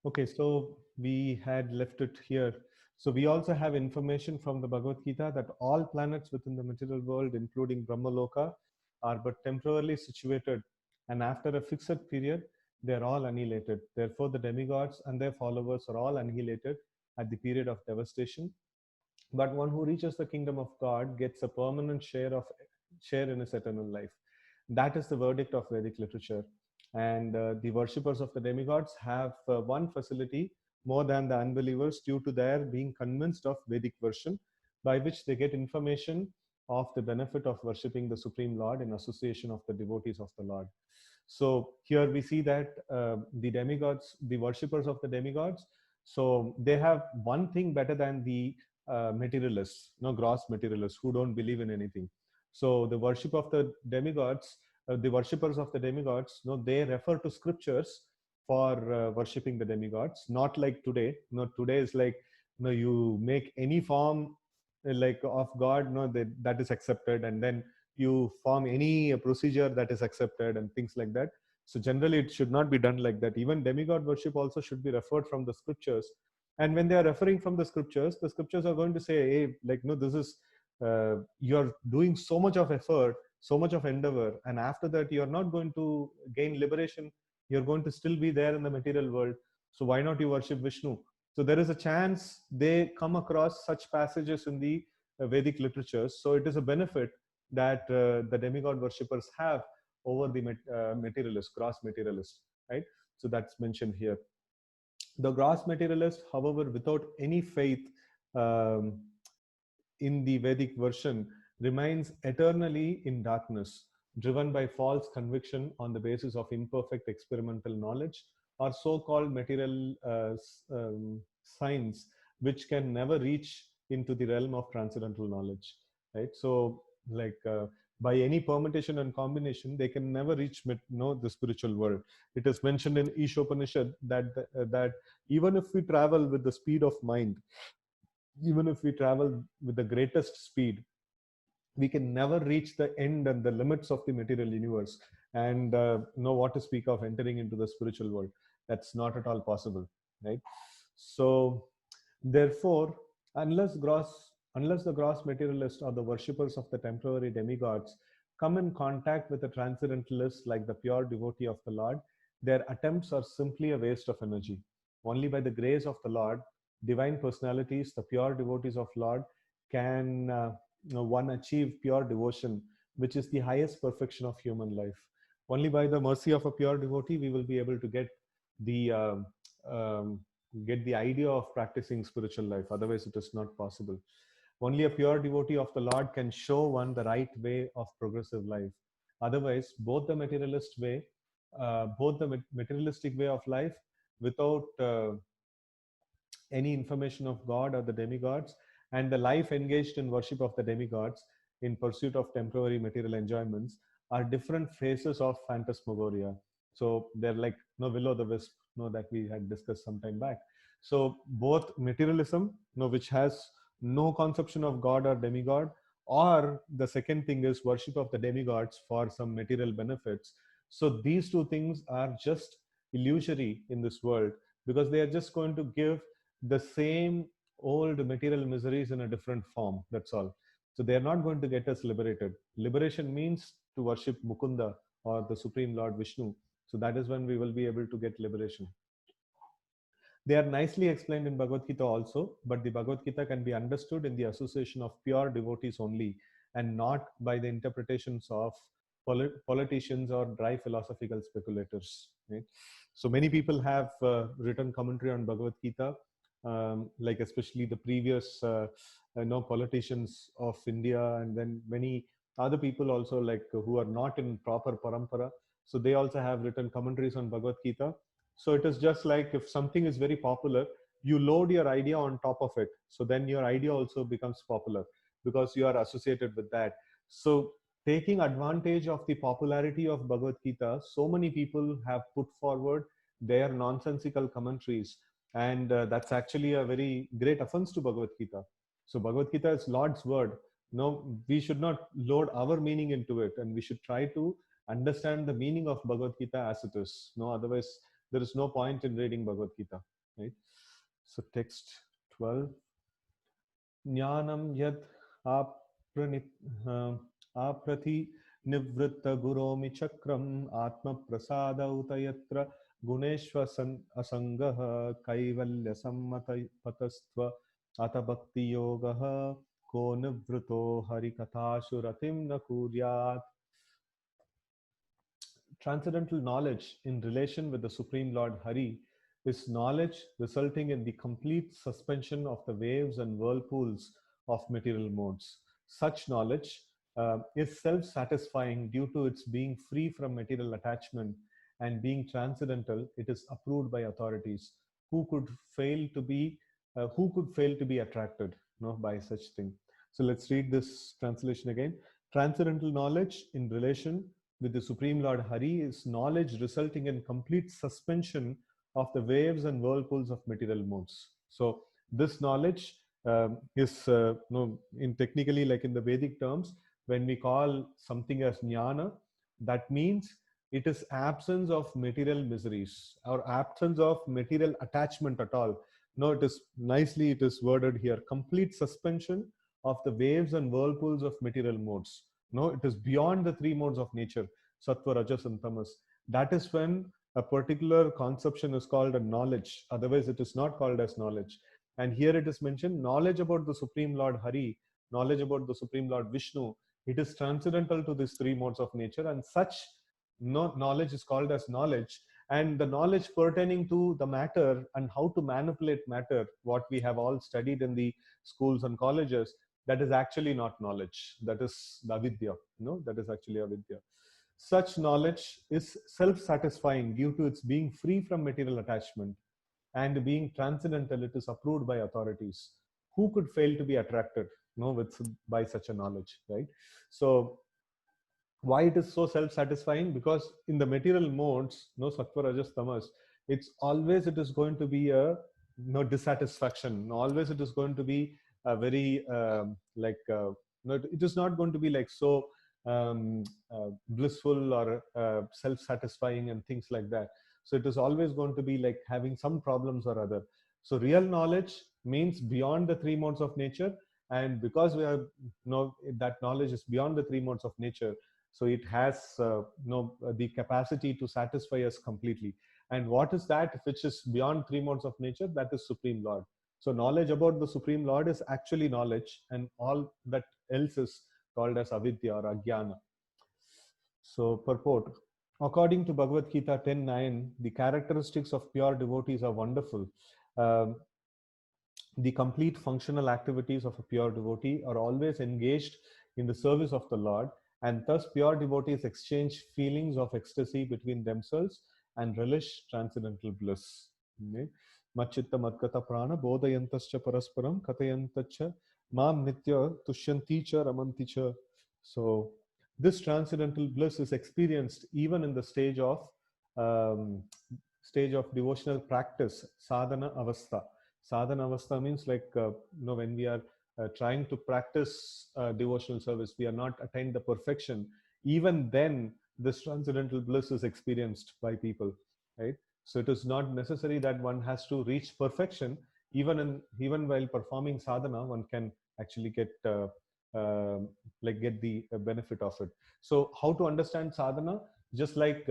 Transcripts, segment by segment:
Okay, so we had left it here. So we also have information from the Bhagavad Gita that all planets within the material world, including Brahmaloka, are but temporarily situated, and after a fixed period, they are all annihilated. Therefore, the demigods and their followers are all annihilated at the period of devastation. But one who reaches the kingdom of God gets a permanent share in his eternal life. That is the verdict of Vedic literature. And the worshippers of the demigods have one facility more than the unbelievers due to their being convinced of Vedic version, by which they get information of the benefit of worshipping the Supreme Lord in association of the devotees of the Lord. So here we see that the demigods, the worshippers of the demigods, so they have one thing better than the materialists, no, gross materialists who don't believe in anything. So the worship of the demigods, the worshippers of the demigods, no, they refer to scriptures for worshipping the demigods, not like today. No, today is like, no, you make any form like of God, no, that is accepted, and then you form any procedure that is accepted and things like that. So generally, it should not be done like that. Even demigod worship also should be referred from the scriptures. And when they are referring from the scriptures are going to say, hey, like, no, this is you're doing so much of effort, so much of endeavor, and after that you're not going to gain liberation. You're going to still be there in the material world. So why not you worship Vishnu? So there is a chance they come across such passages in the Vedic literatures. So it is a benefit that the demigod worshippers have over the materialist, gross materialist, right? So that's mentioned here. The gross materialist, however, without any faith um, in the Vedic version, remains eternally in darkness, driven by false conviction on the basis of imperfect experimental knowledge or so called material science, which can never reach into the realm of transcendental knowledge. Right? So, like, by any permutation and combination, they can never reach know the spiritual world. It is mentioned in Ishopanishad that even if we travel with the speed of mind, even if we travel with the greatest speed, we can never reach the end and the limits of the material universe and know what to speak of entering into the spiritual world. That's not at all possible, right? So therefore, unless the gross materialist or the worshippers of the temporary demigods come in contact with a transcendentalist like the pure devotee of the Lord, their attempts are simply a waste of energy. Only by the grace of the Lord, divine personalities, the pure devotees of Lord, can one achieve pure devotion, which is the highest perfection of human life. Only by the mercy of a pure devotee we will be able to the um, get the idea of practicing spiritual life. Otherwise, it is not possible. Only a pure devotee of the Lord can show one the right way of progressive life. Otherwise, both the materialistic way of life without any information of God or the demigods, and the life engaged in worship of the demigods in pursuit of temporary material enjoyments are different phases of phantasmagoria. So they're like no will o' the wisp, that we had discussed some time back. So both materialism, which has no conception of God or demigod, or the second thing is worship of the demigods for some material benefits. So these two things are just illusory in this world, because they are just going to give the same old material miseries in a different form. That's all. So they are not going to get us liberated. Liberation means to worship Mukunda or the Supreme Lord Vishnu. So that is when we will be able to get liberation. They are nicely explained in Bhagavad Gita also, but the Bhagavad Gita can be understood in the association of pure devotees only, and not by the interpretations of politicians or dry philosophical speculators. Right? So many people have written commentary on Bhagavad Gita, like especially the previous politicians of India, and then many other people also, like who are not in proper parampara. So they also have written commentaries on Bhagavad Gita. So it is just like if something is very popular, you load your idea on top of it. So then your idea also becomes popular because you are associated with that. So taking advantage of the popularity of Bhagavad Gita, so many people have put forward their nonsensical commentaries. And that's actually a very great offense to Bhagavad Gita. So Bhagavad Gita is Lord's word. No, we should not load our meaning into it, and we should try to understand the meaning of Bhagavad Gita as it is. No, otherwise there is no point in reading Bhagavad Gita, right? So text 12. Jnanam yad apranit aprati nivritta guromi chakram atma prasada utayatra guneshva asangah kaivalya sammata patastva ata bhakti yogaha ko nivrito harikathashu ratim na kuryat. Transcendental knowledge in relation with the Supreme Lord Hari is knowledge resulting in the complete suspension of the waves and whirlpools of material modes. Such knowledge is self satisfying due to its being free from material attachment and being transcendental. It is approved by authorities. Who could fail to be attracted, by such thing? So let's read this translation again. Transcendental knowledge in relation with the Supreme Lord Hari is knowledge resulting in complete suspension of the waves and whirlpools of material modes. So this knowledge is, in technically, like in the Vedic terms, when we call something as jnana, that means it is absence of material miseries or absence of material attachment at all. No, it is worded here, complete suspension of the waves and whirlpools of material modes. No, it is beyond the three modes of nature, sattva, rajas, and tamas. That is when a particular conception is called a knowledge. Otherwise, it is not called as knowledge. And here it is mentioned knowledge about the Supreme Lord Hari, knowledge about the Supreme Lord Vishnu. It is transcendental to these three modes of nature, and such knowledge is called as knowledge. And the knowledge pertaining to the matter and how to manipulate matter, what we have all studied in the schools and colleges, that is actually not knowledge. That is avidya. That is actually avidya. Such knowledge is self-satisfying due to its being free from material attachment and being transcendental. It is approved by authorities. Who could fail to be attracted, by such a knowledge, right? So why it is so self-satisfying? Because in the material modes, sattva, rajas, tamas, it is going to be a dissatisfaction. Always it is going to be a very it is not going to be like so blissful or self-satisfying and things like that. So it is always going to be like having some problems or other. So real knowledge means beyond the three modes of nature, and because we have that knowledge is beyond the three modes of nature, so it has the capacity to satisfy us completely. And what is that which is beyond three modes of nature? That is Supreme Lord. So knowledge about the Supreme Lord is actually knowledge, and all that else is called as avidya or ajnana. So purport. According to Bhagavad Gita 10:9, the characteristics of pure devotees are wonderful. The complete functional activities of a pure devotee are always engaged in the service of the Lord, and thus pure devotees exchange feelings of ecstasy between themselves and relish transcendental bliss. Machitta madgata prana bodayantascha parasparam katayantacha mam nitya tushyanticha ramanticha. So this transcendental bliss is experienced even in the stage of devotional practice, sadhana avastha. Sadhana avastha means like when we are trying to practice devotional service, we are not attained the perfection. Even then, this transcendental bliss is experienced by people, right? So it is not necessary that one has to reach perfection. Even while performing sadhana, one can actually get the benefit of it. So how to understand sadhana? Just like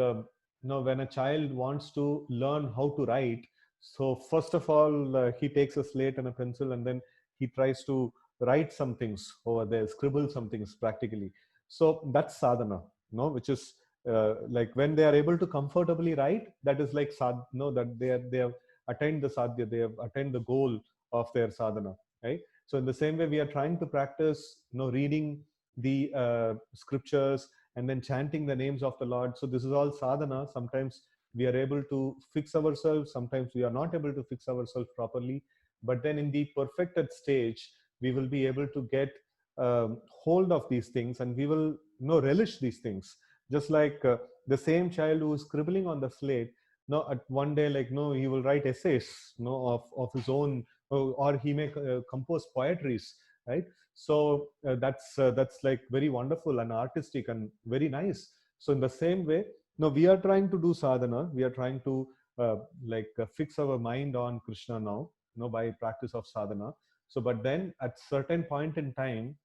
when a child wants to learn how to write, so first of all he takes a slate and a pencil, and then he tries to write some things over there, scribble some things practically. So that's sadhana, which is like when they are able to comfortably write, that is like that they have attained the sadhya, they have attained the goal of their sadhana, right? So in the same way, we are trying to practice reading the scriptures and then chanting the names of the Lord. So this is all sadhana. Sometimes we are able to fix ourselves, sometimes we are not able to fix ourselves properly, but then in the perfected stage we will be able to get hold of these things, and we will relish these things. Just like the same child who is scribbling on the slate, at one day, he will write essays of his own, or he may compose poetries, right? So that's like very wonderful and artistic and very nice. So in the same way, we are trying to do sadhana, we are trying to fix our mind on Krishna now, by practice of sadhana. So, but then at certain point in time,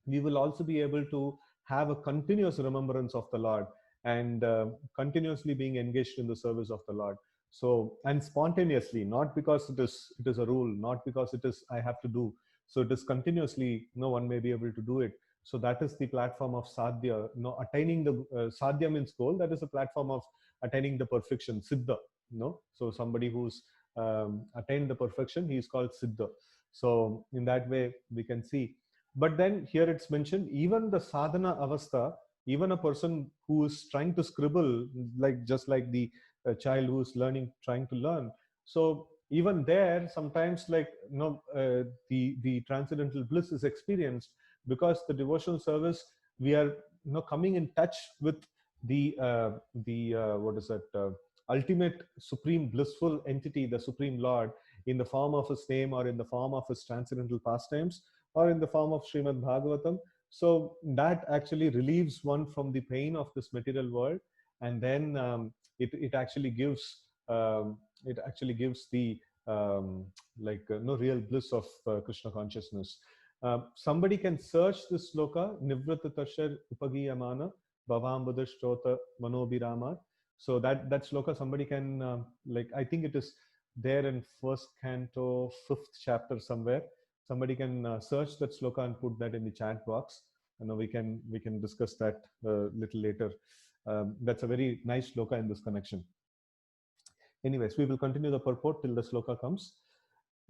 we will also be able to have a continuous remembrance of the Lord, and continuously being engaged in the service of the Lord. So, and spontaneously, not because it is a rule, not because it is I have to do. So it is continuously, no one may be able to do it. So that is the platform of sadhya. Attaining the sadhya means goal. That is a platform of attaining the perfection, siddha. So somebody who's attained the perfection, he is called siddha. So in that way, we can see. But then here it's mentioned, even the sadhana avastha, even a person who is trying to scribble, just like the child who's trying to learn. So even there, sometimes the transcendental bliss is experienced, because the devotional service, we are coming in touch with the what is that ultimate supreme blissful entity, the Supreme Lord, in the form of his name, or in the form of his transcendental pastimes, or in the form of Srimad Bhagavatam. So that actually relieves one from the pain of this material world, and then it actually gives the no real bliss of Krishna consciousness. Somebody can search this sloka, Nivritta Tashar Upagiyamana Bhavambuddha Shrota Manobirama. So that sloka, somebody can I think it is there in first canto, 5th chapter somewhere. Somebody can search that sloka and put that in the chat box. We can discuss that a little later. That's a very nice sloka in this connection. Anyways, we will continue the purport till the sloka comes.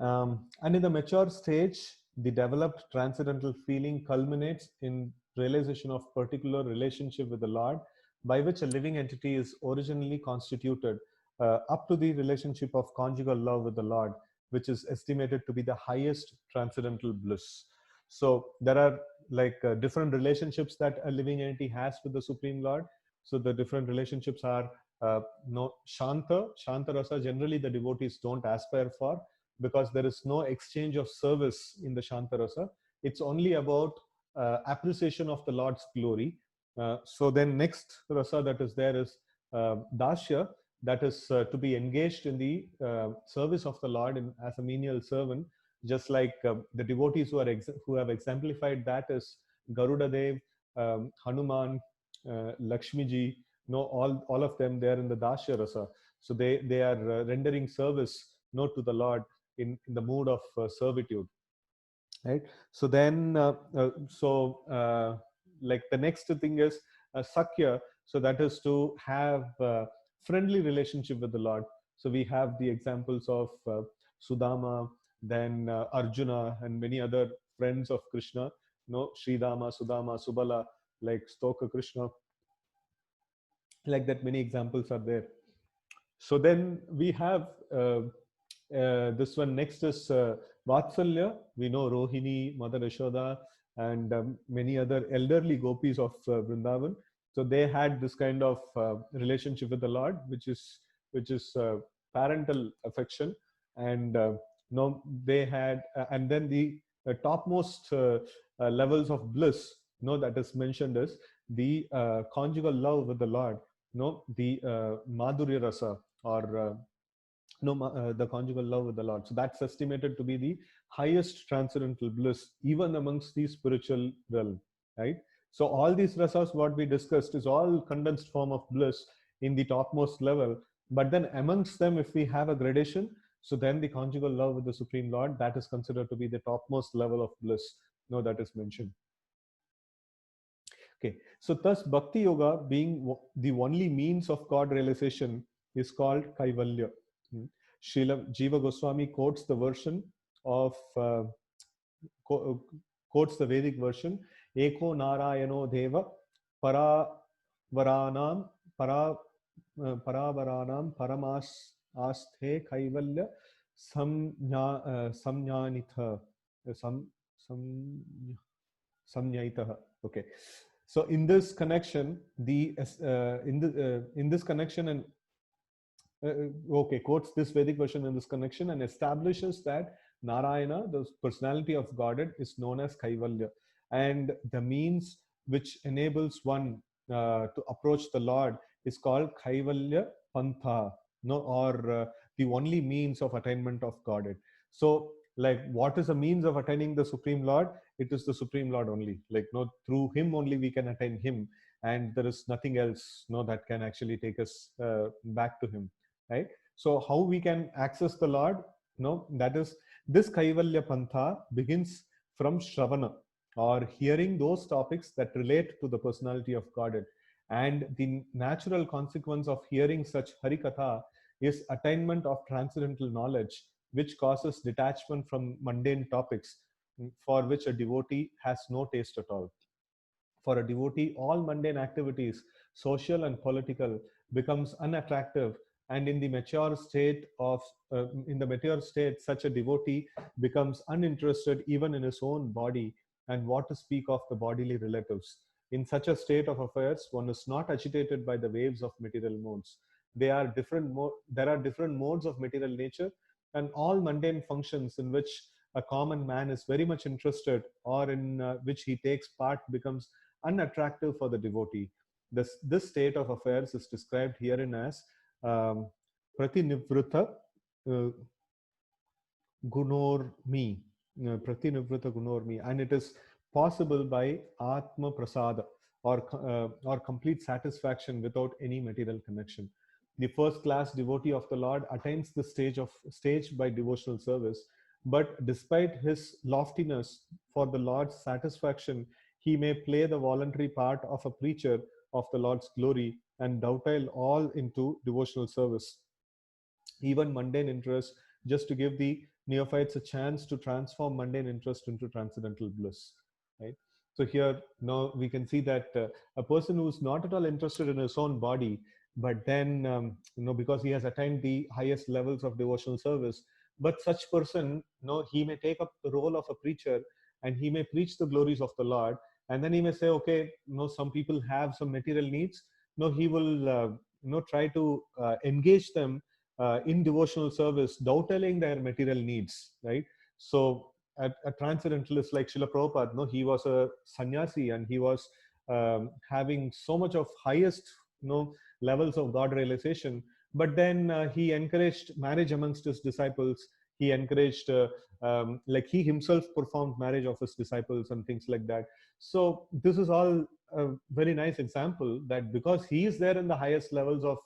And in the mature stage, the developed transcendental feeling culminates in realization of particular relationship with the Lord, by which a living entity is originally constituted, up to the relationship of conjugal love with the Lord, which is estimated to be the highest transcendental bliss. So there are different relationships that a living entity has with the Supreme Lord. So the different relationships are Shanta Rasa, generally the devotees don't aspire for, because there is no exchange of service in the Shanta Rasa. It's only about appreciation of the Lord's glory. So then next rasa that is there is Dasya, that is to be engaged in the service of the Lord as a menial servant, just like the devotees who have exemplified that is Garuda Dev, Hanuman, Lakshmi Ji. All of them, they are in the Dasya rasa. So they are rendering service to the Lord in the mood of servitude, right? So then the next thing is Sakya. So that is to have friendly relationship with the Lord. So we have the examples of Sudama, then Arjuna, and many other friends of Krishna, Sridama, Sudama, Subala, like Stoka Krishna, like that. Many examples are there. So then we have this one. Next is Vatsalya. We know Rohini, Mother Yashoda, and many other elderly gopis of Vrindavan. So they had this kind of relationship with the Lord, which is parental affection, and they had, and then the topmost levels of bliss, that is mentioned is the conjugal love with the Lord, the Madhurya Rasa, or the conjugal love with the Lord. So that's estimated to be the highest transcendental bliss, even amongst the spiritual realm, right? So all these rasas, what we discussed, is all condensed form of bliss in the topmost level. But then amongst them, if we have a gradation, so then the conjugal love with the Supreme Lord, that is considered to be the topmost level of bliss, that is mentioned. Okay, so thus Bhakti Yoga, being the only means of God realization, is called Kaivalya. Srila Jiva Goswami quotes the version of quotes the Vedic version: Eko Narayano Deva Paravaranam Paramas Asthe Kaivalya Samnyanitha Samnyaitah. Okay. So in this connection, in this connection, and quotes this Vedic version in this connection and establishes that Narayana, the personality of Godhead, is known as Kaivalya, and the means which enables one to approach the Lord is called Kaivalya Pantha. no, or the only means of attainment of Godhead. So, like, what is the means of attaining the Supreme Lord? It is the Supreme Lord only. Like, no, through Him only we can attain Him, and there is nothing else, no, that can actually take us back to Him, right? So, how we can access the Lord? No, that is, this Kaivalya Pantha begins from Shravana, or hearing those topics that relate to the personality of Godhead. And the natural consequence of hearing such Harikatha is attainment of transcendental knowledge, which causes detachment from mundane topics for which a devotee has no taste at all. For a devotee, all mundane activities, social and political, becomes unattractive, and in the mature state, such a devotee becomes uninterested even in his own body, and what to speak of the bodily relatives. In such a state of affairs, one is not agitated by the waves of material modes. There are different modes of material nature, and all mundane functions in which a common man is very much interested, or in which he takes part, becomes unattractive for the devotee. This state of affairs is described herein as um, pratinivruta uh, gunormi, pratinivruta gunormi, and it is possible by atma prasada, or complete satisfaction without any material connection. The first class devotee of the Lord attains the stage by devotional service, but despite his loftiness, for the Lord's satisfaction, he may play the voluntary part of a preacher of the Lord's glory and dovetail all into devotional service, even mundane interest, just to give the neophytes a chance to transform mundane interest into transcendental bliss. Right. So here now we can see that a person who's not at all interested in his own body, but then because he has attained the highest levels of devotional service, but such person, he may take up the role of a preacher, and he may preach the glories of the Lord, and then he may say, okay, some people have some material needs. No, he will try to engage them in devotional service, doubting their material needs, right? So a transcendentalist like Srila Prabhupada, no, he was a sannyasi, and he was having so much of highest, levels of God realization. But then he encouraged marriage amongst his disciples. He encouraged, like he himself performed marriage of his disciples and things like that. So this is all a very nice example that because he is there in the highest levels of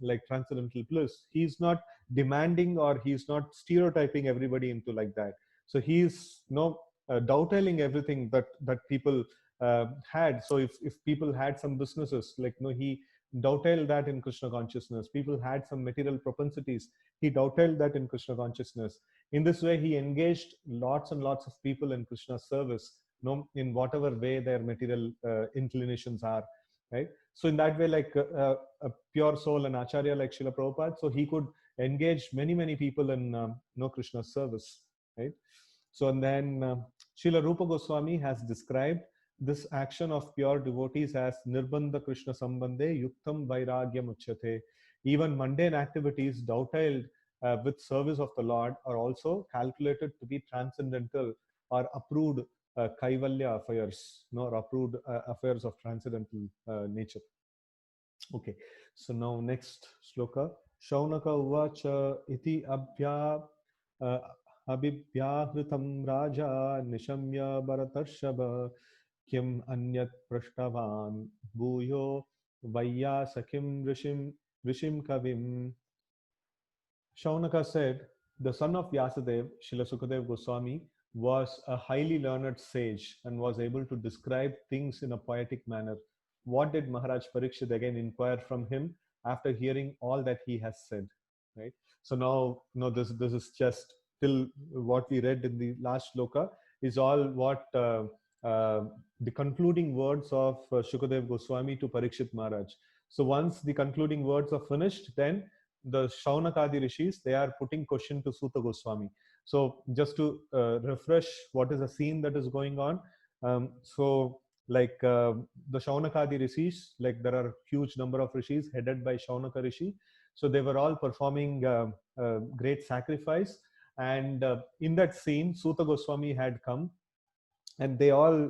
like transcendental bliss, he's not demanding, or he's not stereotyping everybody into like that. So he's doubting everything that people had. So if people had some businesses, like he doubted that in Krishna consciousness. People had some material propensities, he doubted that in Krishna consciousness. In this way, he engaged lots and lots of people in Krishna's service, in whatever way their material inclinations are, right? So in that way, like a pure soul and acharya like Srila Prabhupada, so he could engage many people in Krishna's service, right? So and then Srila Rupa Goswami has described this action of pure devotees as nirbandha Krishna sambandhe yuktam vairagyam uchyate. Even mundane activities dovetailed with service of the Lord are also calculated to be transcendental or approved kaivalya affairs, or approved affairs of transcendental nature. Okay, so now next shloka. Shaunaka uvacha iti uh, abhibhyahritam raja nishamya bharatarshava kim anyat prashtavan bhuyo vayyasakim rishim kavim. Shaunaka said, the son of Vyasadeva, Srila Sukadev Goswami, was a highly learned sage and was able to describe things in a poetic manner. What did Maharaj Parikshit again inquire from him after hearing all that he has said? Right. So now, this is just till what we read in the last shloka is all what the concluding words of Shukadev Goswami to Parikshit Maharaj. So once the concluding words are finished, then the Shaunakadi rishis, they are putting question to Suta Goswami. So just to refresh what is the scene that is going on. So like the Shaunakadi rishis, like there are huge number of rishis headed by Shaunaka rishi. So they were all performing great sacrifice. And in that scene, Suta Goswami had come, and they all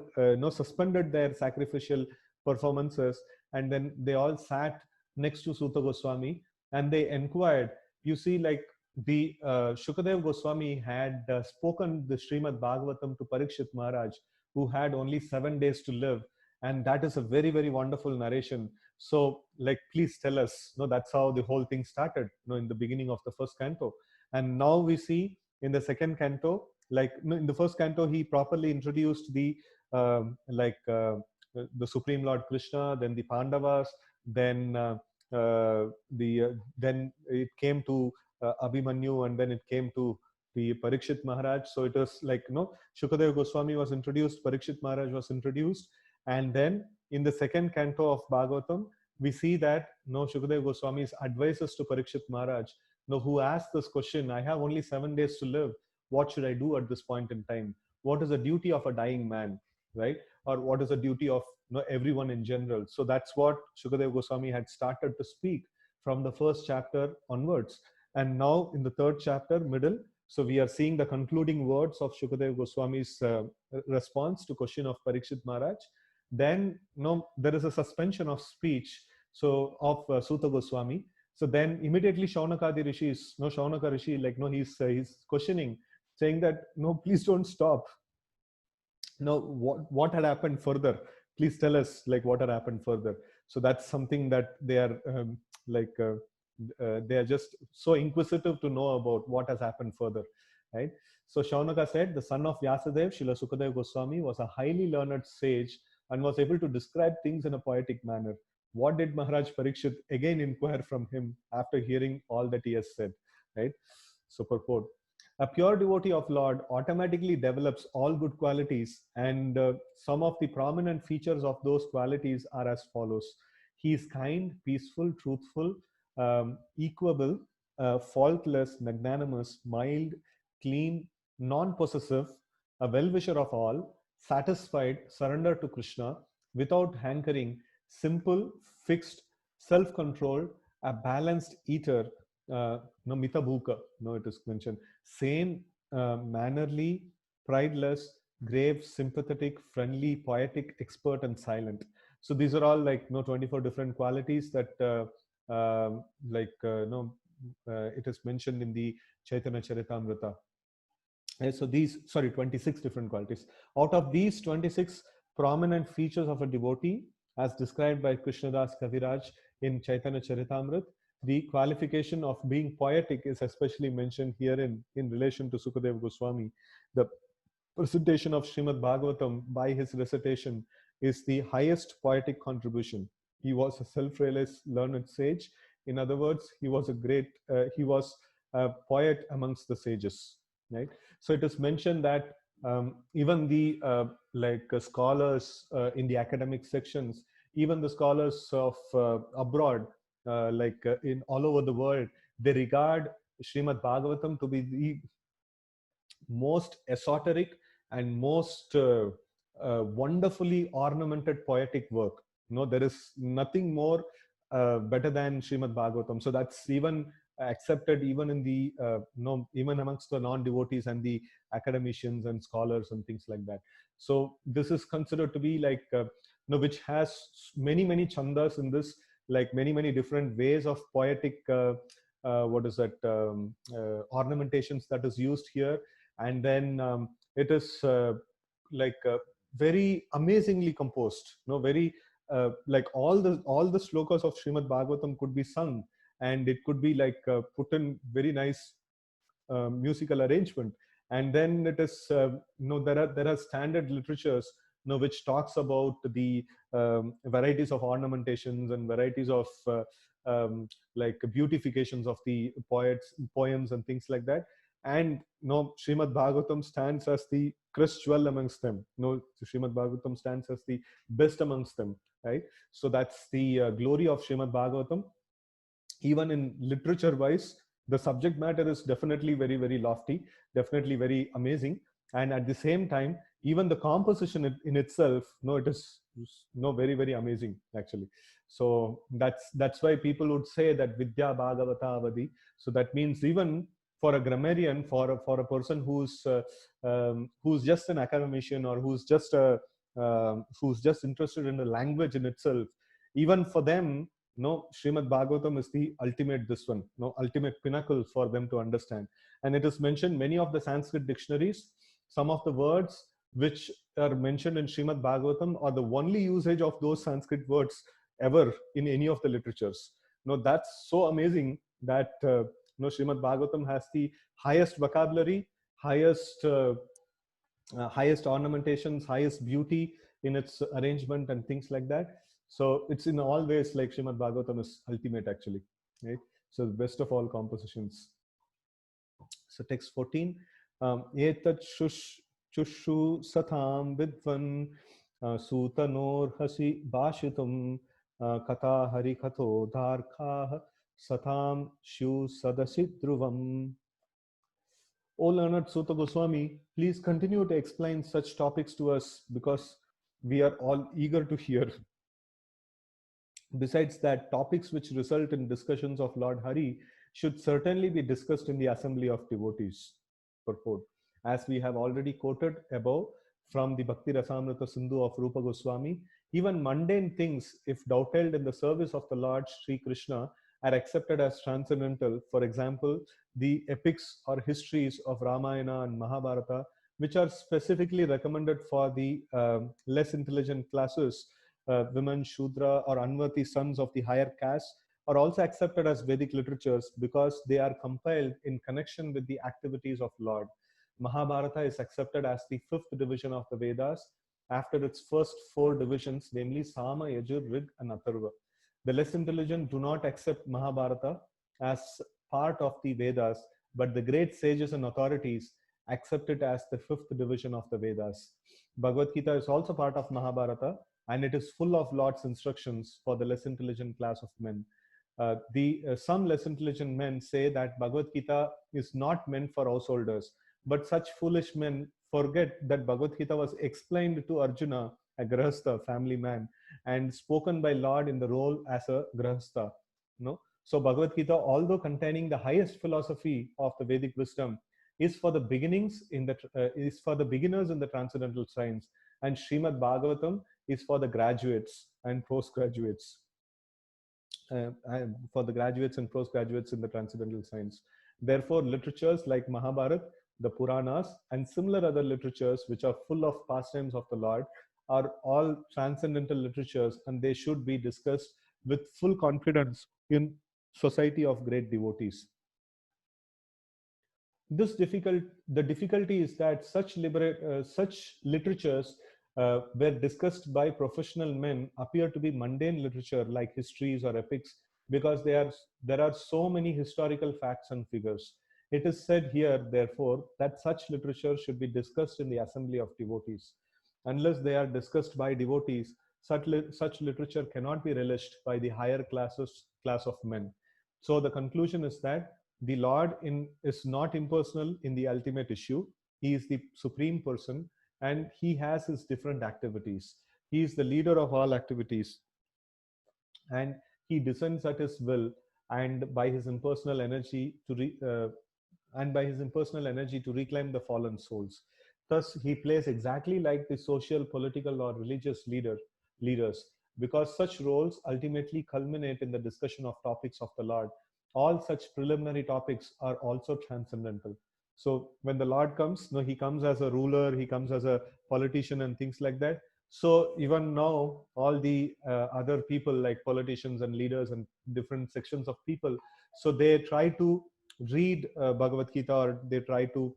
suspended their sacrificial performances, and then they all sat next to Suta Goswami, and they inquired. You see, like the Shukadev Goswami had spoken the Srimad Bhagavatam to Parikshit Maharaj, who had only 7 days to live, and that is a very, very wonderful narration. So, like, please tell us. No, that's how the whole thing started. No, in the beginning of the first canto, and now we see in the second canto, like no, in the first canto, he properly introduced the the Supreme Lord Krishna, then the Pandavas, then then it came to Abhimanyu, and then it came to the Parikshit Maharaj. So it was like, Shukadev Goswami was introduced, Parikshit Maharaj was introduced, and then in the second canto of Bhagavatam, we see that Shukadev Goswami's advices to Parikshit Maharaj, who asked this question: I have only 7 days to live. What should I do at this point in time? What is the duty of a dying man, right? Or what is the duty of everyone in general? So that's what Shukadev Goswami had started to speak from the first chapter onwards. And now in the third chapter, middle, so we are seeing the concluding words of Shukadev Goswami's response to question of Parikshit Maharaj. Then there is a suspension of speech, so of Suta Goswami. So then immediately Shaunakadi Rishi is, Shaunaka Rishi, like, he's questioning, saying that, no, please don't stop. No, what had happened further? Please tell us, like, what had happened further. So that's something that they are they are just so inquisitive to know about what has happened further, right? So Shaunaka said, the son of Vyasadev, Srila Sukadev Goswami, was a highly learned sage and was able to describe things in a poetic manner. What did Maharaj Parikshit again inquire from him after hearing all that he has said, right? So purport. A pure devotee of Lord automatically develops all good qualities, and some of the prominent features of those qualities are as follows. He is kind, peaceful, truthful, equable, faultless, magnanimous, mild, clean, non-possessive, a well-wisher of all, satisfied, surrendered to Krishna, without hankering, simple, fixed, self-controlled, a balanced eater, no mitabhuka, no, it is mentioned, sane, mannerly, prideless, grave, sympathetic, friendly, poetic, expert, and silent. So these are all, like, 24 different qualities that it is mentioned in the Chaitanya Charitamrita. So these, 26 different qualities. Out of these 26 prominent features of a devotee, as described by Krishnadas Kaviraj in Chaitanya Charitamrita, the qualification of being poetic is especially mentioned here in relation to Sukadev Goswami. The presentation of Srimad Bhagavatam by his recitation is the highest poetic contribution. He was a self-realized learned sage. In other words, he was a poet amongst the sages, right? So it is mentioned that even the scholars in the academic sections, even the scholars of abroad, in all over the world, they regard Srimad Bhagavatam to be the most esoteric and most wonderfully ornamented poetic work. There is nothing more better than Srimad Bhagavatam. So that's even accepted even in the even amongst the non-devotees and the academicians and scholars and things like that. So this is considered to be like which has many chandas in this, like many different ways of poetic what is that ornamentations that is used here. And then it is very amazingly composed, very like all the slokas of Srimad Bhagavatam could be sung, and it could be like put in very nice musical arrangement. And then it is there are standard literatures which talks about the varieties of ornamentations and varieties of like beautifications of the poems and things like that. And Srimad Bhagavatam stands as the crest jewel amongst them. Srimad Bhagavatam stands as the best amongst them, right? So that's the glory of Srimad Bhagavatam. Even in literature wise, the subject matter is definitely very lofty, definitely very amazing. And at the same time, even the composition in itself, it is very amazing actually. So that's why people would say that Vidya Bhagavata Avadi. So that means even for a grammarian, for a person who's just an academician, or who's just interested in the language in itself, even for them, No, Srimad Bhagavatam is the ultimate, this one, no, ultimate pinnacle for them to understand. And it is mentioned many of the Sanskrit dictionaries, some of the words which are mentioned in Srimad Bhagavatam are the only usage of those Sanskrit words ever in any of the literatures. No, that's so amazing that Srimad Bhagavatam has the highest vocabulary, highest ornamentations, highest beauty in its arrangement and things like that. So it's in all ways like Srimad Bhagavatam is ultimate actually, right? So the best of all compositions. So text 14, etat chushu satham vidvan sutanor hasi bashitum kata hari katho dharkha satham shu sadasi dhruvam. O learned Sutta Goswami, please continue to explain such topics to us because we are all eager to hear. Besides that, topics which result in discussions of Lord Hari should certainly be discussed in the assembly of devotees. Purport. As we have already quoted above from the Bhakti Rasamrita Sindhu of Rupa Goswami, even mundane things, if dovetailed in the service of the Lord Sri Krishna, are accepted as transcendental. For example, the epics or histories of Ramayana and Mahabharata, which are specifically recommended for the less intelligent classes, women, Shudra, or Anvati sons of the higher caste, are also accepted as Vedic literatures because they are compiled in connection with the activities of Lord. Mahabharata is accepted as the fifth division of the Vedas after its first four divisions, namely Sama, Yajur, Rig, and Atharva. The less intelligent do not accept Mahabharata as part of the Vedas, but the great sages and authorities accept it as the fifth division of the Vedas. Bhagavad Gita is also part of Mahabharata, and it is full of Lord's instructions for the less intelligent class of men. Some less intelligent men say that Bhagavad Gita is not meant for householders, but such foolish men forget that Bhagavad Gita was explained to Arjuna, a grahastha, family man, and spoken by Lord in the role as a grahastha. No? So Bhagavad Gita, although containing the highest philosophy of the Vedic wisdom, is for the beginnings in the is for the beginners in the transcendental science, and Srimad Bhagavatam is for the graduates and postgraduates. For the graduates and postgraduates in the transcendental science. Therefore, literatures like Mahabharata, the Puranas, and similar other literatures which are full of pastimes of the Lord are all transcendental literatures, and they should be discussed with full confidence in society of great devotees. The difficulty is that such literatures were discussed by professional men appear to be mundane literature like histories or epics because there are so many historical facts and figures. It is said here, therefore, that such literature should be discussed in the assembly of devotees. Unless they are discussed by devotees, such literature cannot be relished by the higher class of men. So the conclusion is that the Lord is not impersonal in the ultimate issue. He is the supreme person, and he has his different activities. He is the leader of all activities, and he descends at his will and by his impersonal energy to reclaim the fallen souls. Thus, he plays exactly like the social, political, or religious leaders, because such roles ultimately culminate in the discussion of topics of the Lord. All such preliminary topics are also transcendental. So when the Lord comes, no, he comes as a ruler, he comes as a politician and things like that. So even now, all the other people like politicians and leaders and different sections of people, so they try to read Bhagavad Gita, or they try to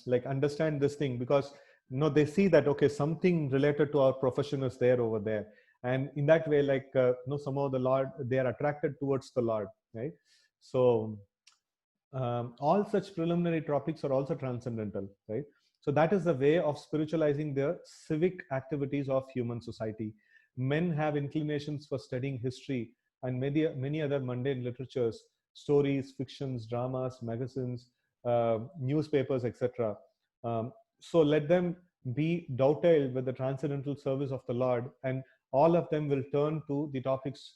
like understand this thing because they see that okay, something related to our profession is there over there, and in that way, like somehow the Lord, they are attracted towards the Lord, right? So all such preliminary topics are also transcendental, right? So that is the way of spiritualizing the civic activities of human society. Men have inclinations for studying history and many other mundane literatures, stories, fictions, dramas, magazines, newspapers, etc. So let them be dovetailed with the transcendental service of the Lord, and all of them will turn to the topics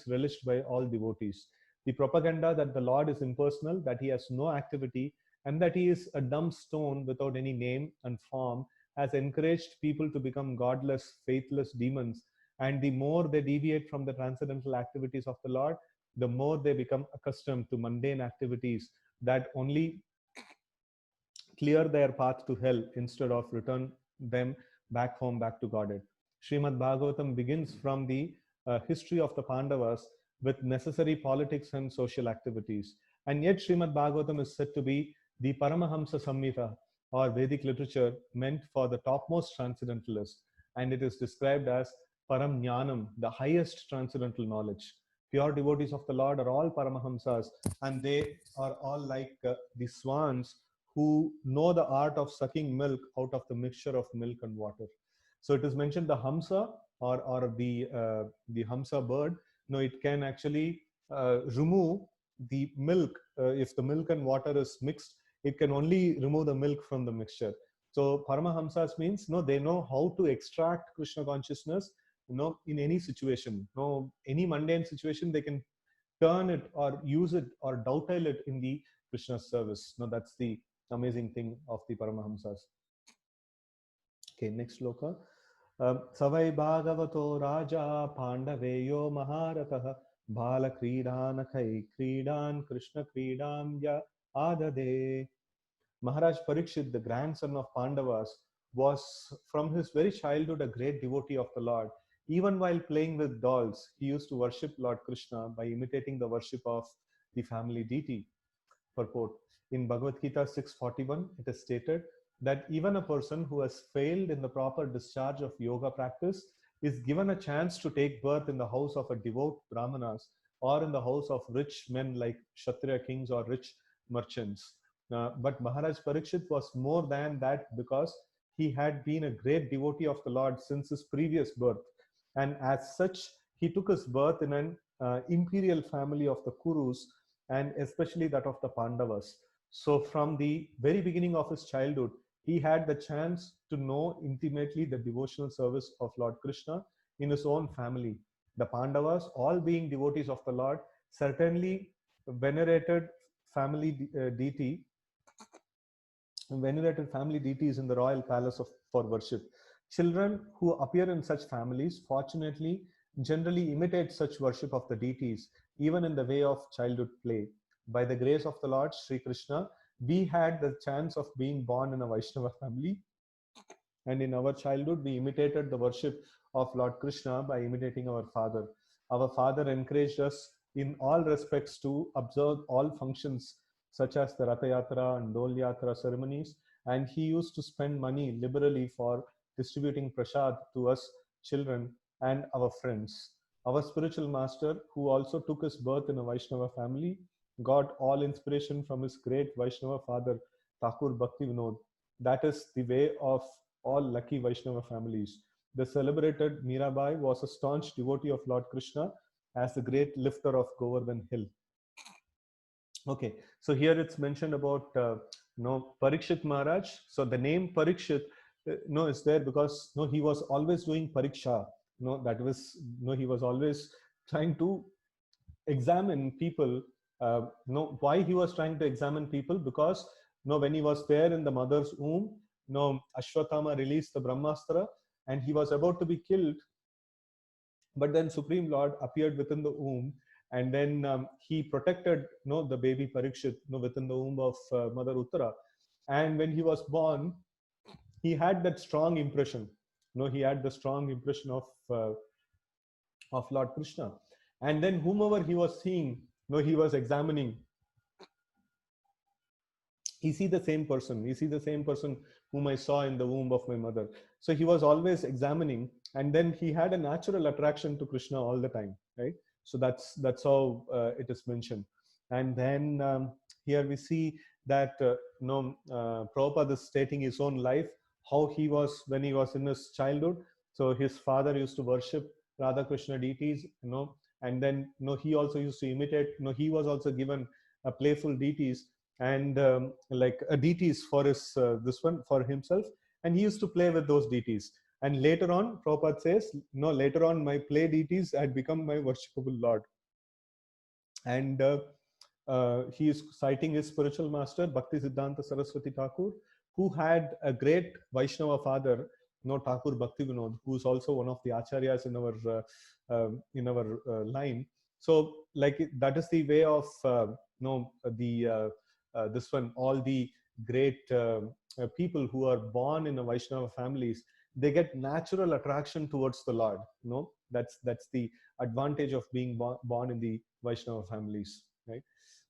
relished by all devotees. The propaganda that the Lord is impersonal, that he has no activity, and that he is a dumb stone without any name and form has encouraged people to become godless, faithless demons And the more they deviate from the transcendental activities of the Lord, the more they become accustomed to mundane activities that only clear their path to hell instead of return them back home, back to Godhead. Srimad Bhagavatam begins from the history of the Pandavas with necessary politics and social activities. And yet, Srimad Bhagavatam is said to be the Paramahamsa Samhita, or Vedic literature meant for the topmost transcendentalist. And it is described as Param Jnanam, the highest transcendental knowledge. Pure devotees of the Lord are all Paramahamsas, and they are all like the swans who know the art of sucking milk out of the mixture of milk and water. So it is mentioned the Hamsa, or the Hamsa bird. No, it can actually remove the milk. If the milk and water is mixed, it can only remove the milk from the mixture. So Paramahamsas means, no, they know how to extract Krishna consciousness, in any situation. No, any mundane situation, they can turn it or use it or dovetail it in the Krishna service. No, that's the amazing thing of the Paramahamsas. Okay, next sloka. Savai Bhagavato Raja Pandaveyo Maharatah Bala Kridanakai Kridan Krishna Kridam Ya Adade. Maharaj Parikshit, the grandson of Pandavas, was from his very childhood a great devotee of the Lord. Even while playing with dolls, he used to worship Lord Krishna by imitating the worship of the family deity. Purport. In Bhagavad Gita 6:41, it is stated that even a person who has failed in the proper discharge of yoga practice is given a chance to take birth in the house of a devout brahmanas, or in the house of rich men like Kshatriya kings or rich merchants. But Maharaj Parikshit was more than that, because he had been a great devotee of the Lord since his previous birth. And as such, he took his birth in an imperial family of the Kurus, and especially that of the Pandavas. So, from the very beginning of his childhood, he had the chance to know intimately the devotional service of Lord Krishna in his own family. The Pandavas, all being devotees of the Lord, certainly venerated family deity, venerated family deities in the royal palace for worship. Children who appear in such families, fortunately, generally imitate such worship of the deities, even in the way of childhood play. By the grace of the Lord Sri Krishna, we had the chance of being born in a Vaishnava family, and in our childhood, we imitated the worship of Lord Krishna by imitating our father. Our father encouraged us in all respects to observe all functions such as the Ratha Yatra and Dol Yatra ceremonies, and he used to spend money liberally for distributing prasad to us children and our friends. Our spiritual master, who also took his birth in a Vaishnava family, got all inspiration from his great Vaishnava father, Thakur Bhakti Vinod. That is the way of all lucky Vaishnava families. The celebrated Mirabai was a staunch devotee of Lord Krishna as the great lifter of Govardhan Hill. Okay, so here it's mentioned about Parikshit Maharaj. So the name Parikshit is there because he was always doing pariksha. He was always trying to examine people. Why he was trying to examine people? Because when he was there in the mother's womb, Ashwatthama released the Brahmastra and he was about to be killed. But then Supreme Lord appeared within the womb, and then he protected the baby Parikshit within the womb of Mother Uttara. And when he was born, he had that strong impression. He had the strong impression of Lord Krishna. And then whomever he was seeing, he was examining. He see the same person whom I saw in the womb of my mother. So he was always examining, and then he had a natural attraction to Krishna all the time, right? So that's how it is mentioned. And then here we see that Prabhupada is stating his own life, how he was when he was in his childhood. So his father used to worship Radha Krishna deities, and then he also used to imitate. He was also given playful deities, and like deities for his this one for himself, and he used to play with those deities. And later on, Prabhupada says, later on my play deities had become my worshipable Lord. And he is citing his spiritual master Bhakti Siddhanta Saraswati Thakur, who had a great Vaishnava father Thakur Bhakti Vinod, who is also one of the acharyas in our line. So like that is the way of the this one, all the great people who are born in a Vaishnava families, they get natural attraction towards the Lord. That's the advantage of being born in the Vaishnava families, right?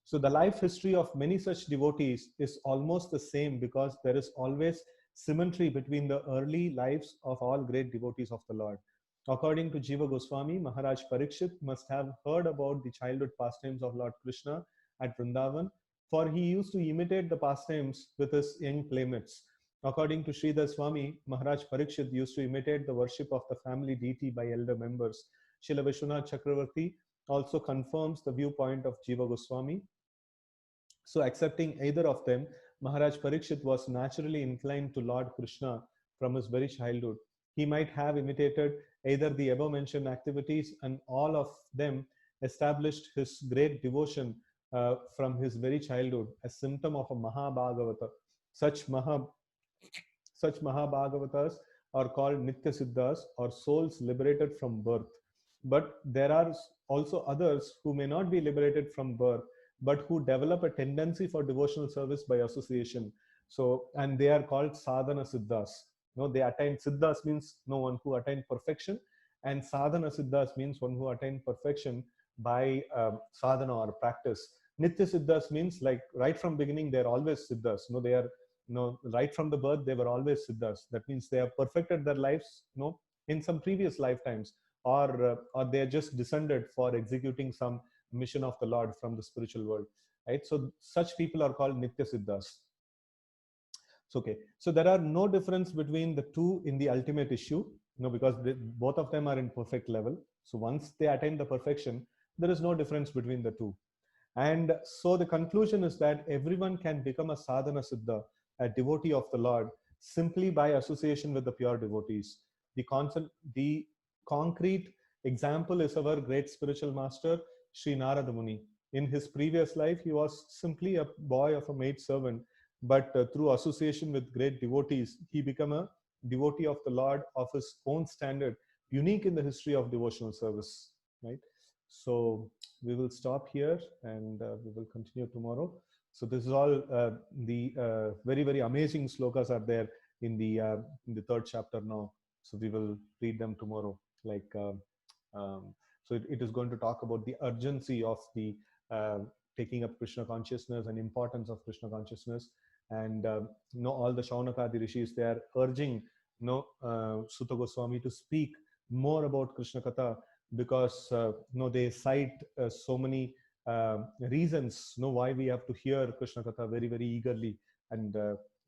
So the life history of many such devotees is almost the same, because there is always symmetry between the early lives of all great devotees of the Lord. According to Jiva Goswami, Maharaj Parikshit must have heard about the childhood pastimes of Lord Krishna at Vrindavan, for he used to imitate the pastimes with his young playmates. According to Sridhar Swami, Maharaj Parikshit used to imitate the worship of the family deity by elder members. Srila Vishwanath Chakravarti also confirms the viewpoint of Jiva Goswami. So, accepting either of them, Maharaj Parikshit was naturally inclined to Lord Krishna from his very childhood. He might have imitated either the above mentioned activities, and all of them established his great devotion from his very childhood, a symptom of a Mahabhagavata. Such Maha such Mahabhagavatas are called Nitya Siddhas, or souls liberated from birth. But there are also others who may not be liberated from birth, but who develop a tendency for devotional service by association. So, and they are called Sadhana Siddhas. They attain Siddhas means no one who attained perfection, and Sadhana Siddhas means one who attained perfection by sadhana or practice. Nitya Siddhas means like right from beginning they're always Siddhas. They are right from the birth they were always Siddhas. That means they have perfected their lives in some previous lifetimes, or they are just descended for executing some mission of the Lord from the spiritual world, right? So such people are called Nitya Siddhas. So, okay, so there are no difference between the two in the ultimate issue, because both of them are in perfect level. So once they attain the perfection, there is no difference between the two. And so the conclusion is that everyone can become a sadhana siddha, a devotee of the Lord, simply by association with the pure devotees. The concrete example is our great spiritual master, Sri Narada Muni. In his previous life, he was simply a boy of a maid servant, but through association with great devotees, he became a devotee of the Lord of his own standard, unique in the history of devotional service, right? So we will stop here, and we will continue tomorrow. So this is all the very, very amazing slokas are there in the third chapter now. So we will read them tomorrow. So it is going to talk about the urgency of the taking up Krishna consciousness and importance of Krishna consciousness. And all the Shaunakadi rishis, they are urging Suta Goswami to speak more about Krishna Katha, because they cite so many reasons why we have to hear Krishna Katha very, very eagerly and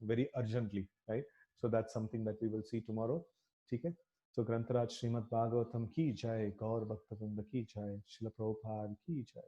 very urgently, right? So that's something that we will see tomorrow. Okay? So Grantaraj Srimad Bhagavatam ki jai, Gaur Bhakta Vrinda ki jai, Srila Prabhupada ki jai.